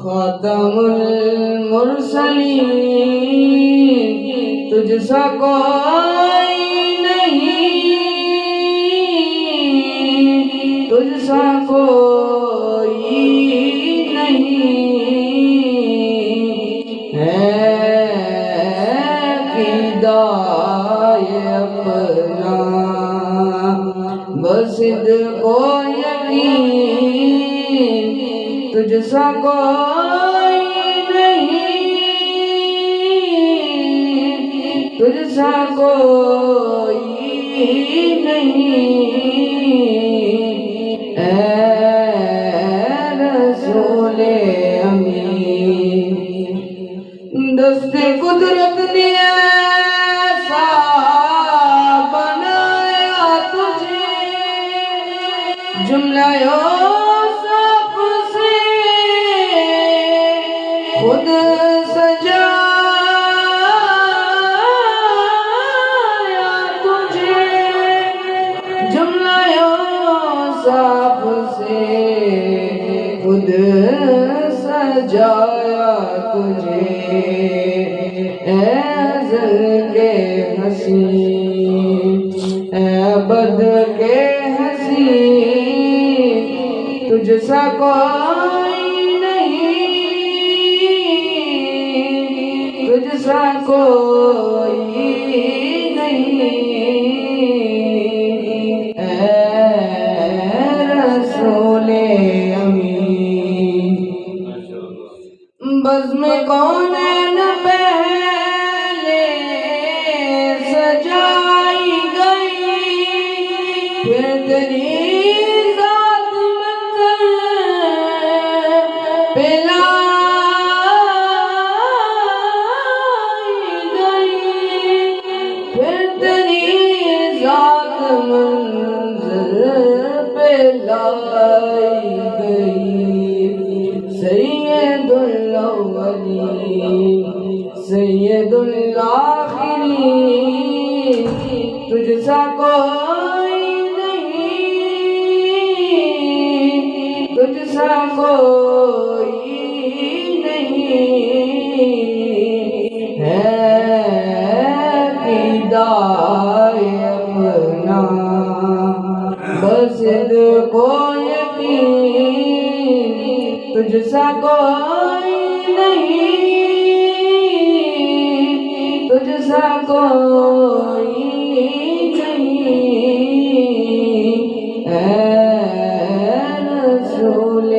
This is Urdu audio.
خاتم المرسلین تجھ سا کوئی نہیں، تجھ سا کوئی نہیں ہے فدائے اپنا بصدق و یقین تجھ سا کوئی نہیں، تجھ سا کوئی نہیں اے رسول امین۔ دست قدرت نے ایسا بنایا تجھے، جملہ یوسف سے خود سجایا تجھے، جملہ یوسف سے خود سجایا تجھے اے ازل کے حسین، اے بد کے حسین تجھ سا کوئی نہیں، تجھ سا کوئی نہیں اے رسول امین۔ بزم کونین پہلے سجائی گئی، پھر تیری ذات منظر پہ لائی گئی، پھر تیری ذات منظر پہ لائی گئی۔ سید الاولین سید الآخرین تجھ سا کوئی نہیں، تجھ سا کوئی نہیں ہے فدائے اپنا بصدق و یقین تجھ سا کوئی نہیں، تجھ سا کوئی نہیں اے رسول